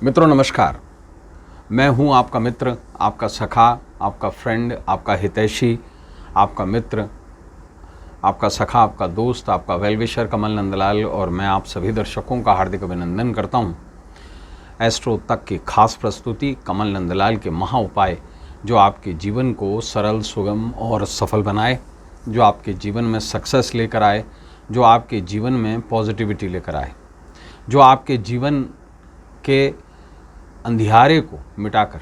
मित्रों नमस्कार। मैं हूं आपका मित्र, आपका सखा, आपका फ्रेंड, आपका हितैषी, आपका मित्र, आपका सखा, आपका दोस्त, आपका वेलविशर कमल नंदलाल, और मैं आप सभी दर्शकों का हार्दिक अभिनंदन करता हूं। एस्ट्रो तक की खास प्रस्तुति कमल नंदलाल के महा उपाय, जो आपके जीवन को सरल, सुगम और सफल बनाए, जो आपके जीवन में सक्सेस लेकर आए, जो आपके जीवन में पॉजिटिविटी लेकर आए, जो आपके जीवन के अंधियारे को मिटाकर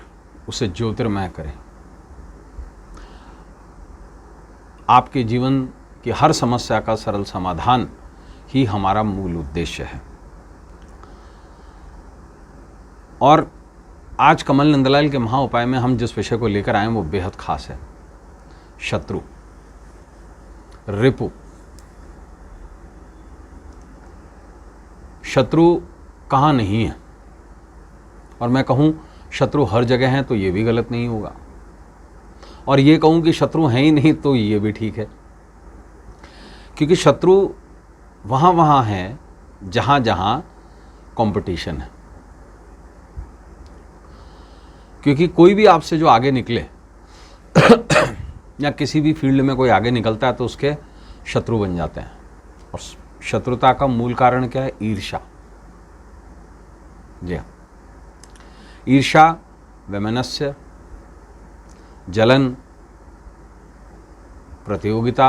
उसे ज्योतिर्मय करे। आपके जीवन की हर समस्या का सरल समाधान ही हमारा मूल उद्देश्य है। और आज कमल नंदलाल के महा उपाय में हम जिस विषय को लेकर आए वो बेहद खास है। शत्रु, रिपु। शत्रु कहाँ नहीं है, और मैं कहूँ शत्रु हर जगह हैं तो ये भी गलत नहीं होगा, और ये कहूँ कि शत्रु हैं ही नहीं तो ये भी ठीक है, क्योंकि शत्रु वहाँ वहाँ हैं जहाँ जहाँ कंपटीशन है। क्योंकि कोई भी आपसे जो आगे निकले या किसी भी फील्ड में कोई आगे निकलता है तो उसके शत्रु बन जाते हैं। और शत्रुता का मूल कारण क्या है? ईर्ष्या। जी हाँ, ईर्ष्या, वैमनस्य, जलन, प्रतियोगिता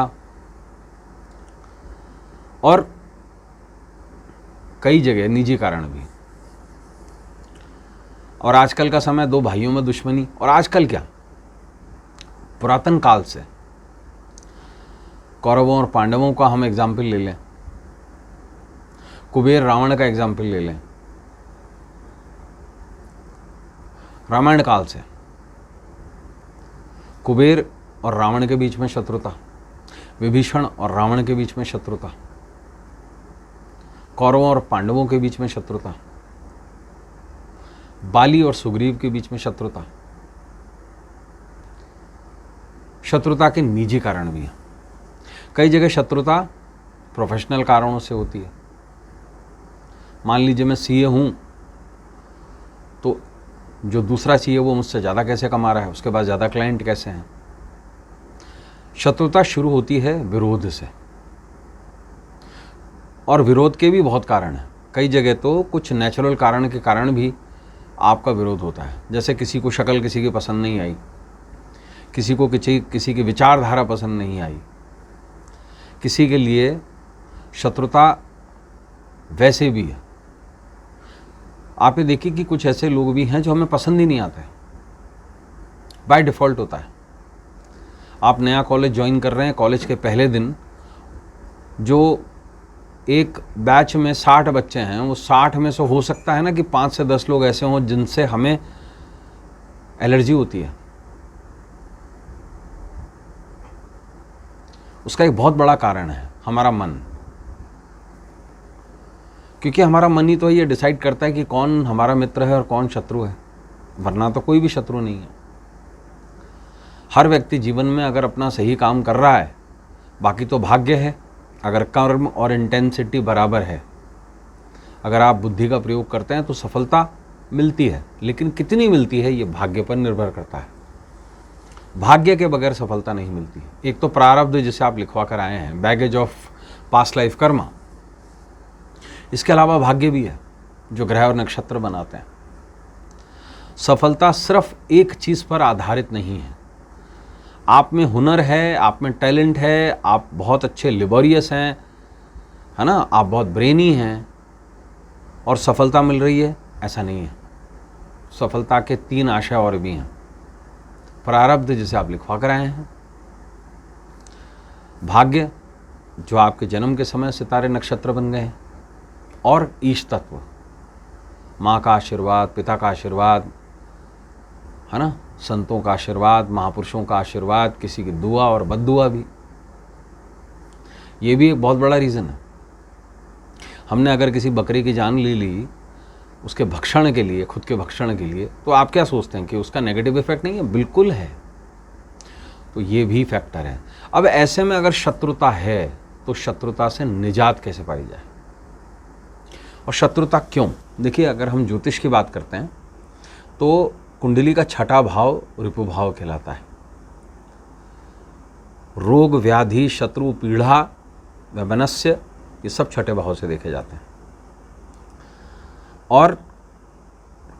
और कई जगह निजी कारण भी। और आजकल का समय दो भाइयों में दुश्मनी। और आजकल क्या, पुरातन काल से कौरवों और पांडवों का हम एग्जाम्पल ले लें, कुबेर रावण का एग्जाम्पल ले लें। रामायण काल से कुबेर और रावण के बीच में शत्रुता, विभीषण और रावण के बीच में शत्रुता, कौरवों और पांडवों के बीच में शत्रुता, बाली और सुग्रीव के बीच में शत्रुता। शत्रुता के निजी कारण भी हैं। कई जगह शत्रुता प्रोफेशनल कारणों से होती है। मान लीजिए मैं सीए हूं, तो जो दूसरा सीए वो मुझसे ज़्यादा कैसे कमा रहा है, उसके पास ज़्यादा क्लाइंट कैसे हैं। शत्रुता शुरू होती है विरोध से, और विरोध के भी बहुत कारण हैं। कई जगह तो कुछ नेचुरल कारण के कारण भी आपका विरोध होता है। जैसे किसी को शक्ल किसी की पसंद नहीं आई, किसी को किसी की विचारधारा पसंद नहीं आई, किसी के लिए शत्रुता वैसे भी है। आप ये देखिए कि कुछ ऐसे लोग भी हैं जो हमें पसंद ही नहीं आते, बाय डिफ़ॉल्ट होता है। आप नया कॉलेज ज्वाइन कर रहे हैं, कॉलेज के पहले दिन जो एक बैच में 60 बच्चे हैं, वो 60 में से हो सकता है ना कि 5 से 10 लोग ऐसे हों जिनसे हमें एलर्जी होती है। उसका एक बहुत बड़ा कारण है हमारा मन, क्योंकि हमारा मन ही तो ये डिसाइड करता है कि कौन हमारा मित्र है और कौन शत्रु है, वरना तो कोई भी शत्रु नहीं है। हर व्यक्ति जीवन में अगर अपना सही काम कर रहा है, बाकी तो भाग्य है। अगर कर्म और इंटेंसिटी बराबर है, अगर आप बुद्धि का प्रयोग करते हैं तो सफलता मिलती है, लेकिन कितनी मिलती है ये भाग्य पर निर्भर करता है। भाग्य के बगैर सफलता नहीं मिलती। एक तो प्रारब्ध जिसे आप लिखवा कर आए हैं, baggage of past life Karma. इसके अलावा भाग्य भी है जो ग्रह और नक्षत्र बनाते हैं। सफलता सिर्फ एक चीज़ पर आधारित नहीं है। आप में हुनर है, आप में टैलेंट है, आप बहुत अच्छे लेबोरियस हैं, है ना, आप बहुत ब्रेनी हैं और सफलता मिल रही है, ऐसा नहीं है। सफलता के 3 आशय और भी हैं। प्रारब्ध जिसे आप लिखवा कर आए हैं, भाग्य जो आपके जन्म के समय सितारे नक्षत्र बन गए हैं, और ईश तत्व, माँ का आशीर्वाद, पिता का आशीर्वाद, है ना, संतों का आशीर्वाद, महापुरुषों का आशीर्वाद, किसी की दुआ और बद्दुआ भी। ये भी एक बहुत बड़ा रीज़न है। हमने अगर किसी बकरी की जान ले ली उसके भक्षण के लिए, खुद के भक्षण के लिए, तो आप क्या सोचते हैं कि उसका नेगेटिव इफेक्ट नहीं है? बिल्कुल है। तो ये भी फैक्टर है। अब ऐसे में अगर शत्रुता है तो शत्रुता से निजात कैसे पाई जाए, और शत्रुता क्यों, देखिए, अगर हम ज्योतिष की बात करते हैं तो कुंडली का छठा भाव रिपु भाव कहलाता है। रोग, व्याधि, शत्रु, पीड़ा, वैमनस्य, ये सब छठे भाव से देखे जाते हैं। और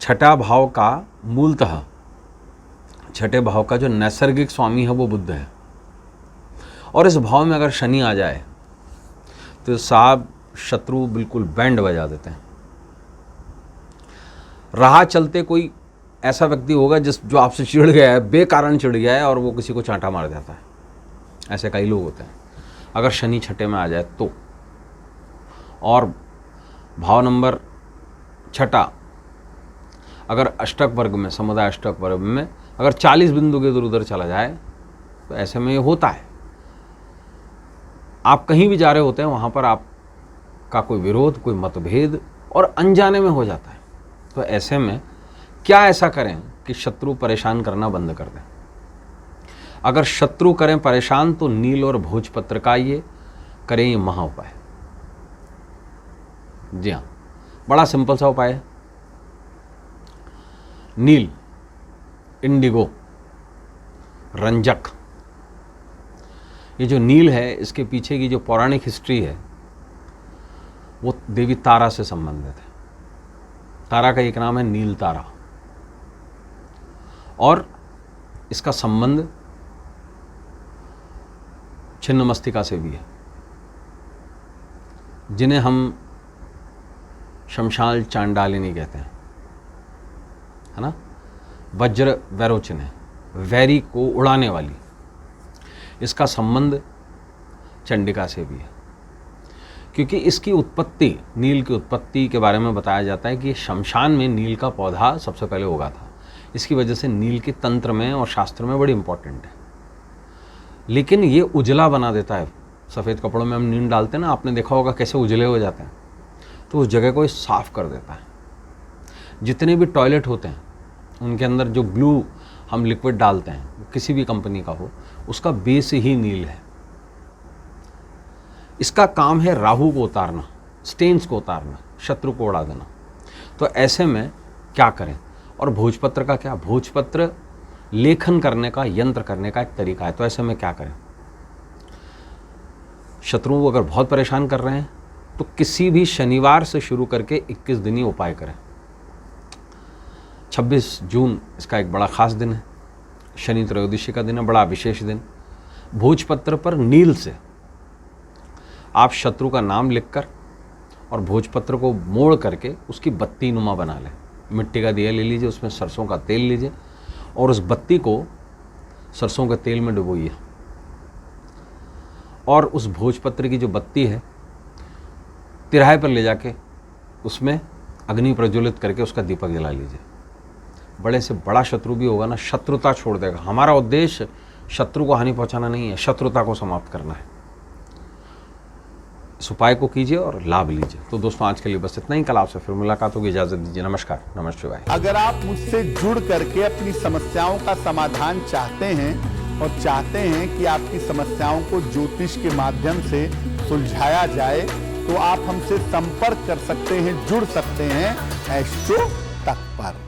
छठा भाव का मूलतः छठे भाव का जो नैसर्गिक स्वामी है वो बुध है। और इस भाव में अगर शनि आ जाए तो साहब शत्रु बिल्कुल बैंड बजा देते हैं। राह चलते कोई ऐसा व्यक्ति होगा जो आपसे चिढ़ गया है, बेकारण चिढ़ गया है और वो किसी को चांटा मार देता है। ऐसे कई लोग होते हैं अगर शनि छठे में आ जाए तो। और भाव नंबर छठा अगर अष्टक वर्ग में, समुदाय अष्टक वर्ग में अगर 40 बिंदु के इधर उधर चला जाए तो ऐसे में ये होता है। आप कहीं भी जा रहे होते हैं, वहाँ पर आपका कोई विरोध, कोई मतभेद और अनजाने में हो जाता है। तो ऐसे में क्या ऐसा करें कि शत्रु परेशान करना बंद कर दें। अगर शत्रु करें परेशान तो नील और भोजपत्र का ये करें, ये महा उपाय। जी हाँ, बड़ा सिंपल सा उपाय है। नील, इंडिगो, रंजक, ये जो नील है इसके पीछे की जो पौराणिक हिस्ट्री है वो देवी तारा से संबंधित है। तारा का एक नाम है नील तारा और इसका संबंध छिन्नमस्तिका से भी है, जिन्हें हम शमशाल चांडालिनी कहते हैं, है ना। वज्र वैरोचन है, वैरी को उड़ाने वाली। इसका संबंध चंडिका से भी है, क्योंकि इसकी उत्पत्ति, नील की उत्पत्ति के बारे में बताया जाता है कि शमशान में नील का पौधा सबसे पहले उगा था। इसकी वजह से नील की तंत्र में और शास्त्र में बड़ी इंपॉर्टेंट है। लेकिन ये उजला बना देता है। सफ़ेद कपड़ों में हम नील डालते हैं ना, आपने देखा होगा कैसे उजले हो जाते हैं। तो उस जगह को साफ कर देता है। जितने भी टॉयलेट होते हैं उनके अंदर जो ब्लू हम लिक्विड डालते हैं, किसी भी कंपनी का हो, उसका बेस ही नील है। इसका काम है राहु को उतारना, स्टेन्स को उतारना, शत्रु को उड़ा देना। तो ऐसे में क्या करें। और भोजपत्र का क्या, भोजपत्र लेखन करने का, यंत्र करने का एक तरीका है। तो ऐसे में क्या करें। शत्रुओं को अगर बहुत परेशान कर रहे हैं तो किसी भी शनिवार से शुरू करके 21 दिन ही उपाय करें। 26 जून इसका एक बड़ा खास दिन है, शनि त्रयोदशी का दिन है, बड़ा विशेष दिन। भोजपत्र पर नील से आप शत्रु का नाम लिखकर और भोजपत्र को मोड़ करके उसकी बत्ती नुमा बना लें। मिट्टी का दिया ले लीजिए, उसमें सरसों का तेल लीजिए और उस बत्ती को सरसों के तेल में डुबोइए। और उस भोजपत्र की जो बत्ती है तिराहे पर ले जाके उसमें अग्नि प्रज्वलित करके उसका दीपक जला लीजिए। बड़े से बड़ा शत्रु भी होगा ना, शत्रुता छोड़ देगा। हमारा उद्देश्य शत्रु को हानि पहुंचाना नहीं है, शत्रुता को समाप्त करना है। इस उपाय को कीजिए और लाभ लीजिए। तो दोस्तों आज के लिए बस इतना ही। कल आपसे फिर मुलाकात होगी, इजाजत दीजिए। नमस्कार, नमस्ते शिवाय। अगर आप मुझसे जुड़ करके अपनी समस्याओं का समाधान चाहते हैं और चाहते हैं कि आपकी समस्याओं को ज्योतिष के माध्यम से सुलझाया जाए, तो आप हमसे संपर्क कर सकते हैं, जुड़ सकते हैं एस्ट्रो तक पर।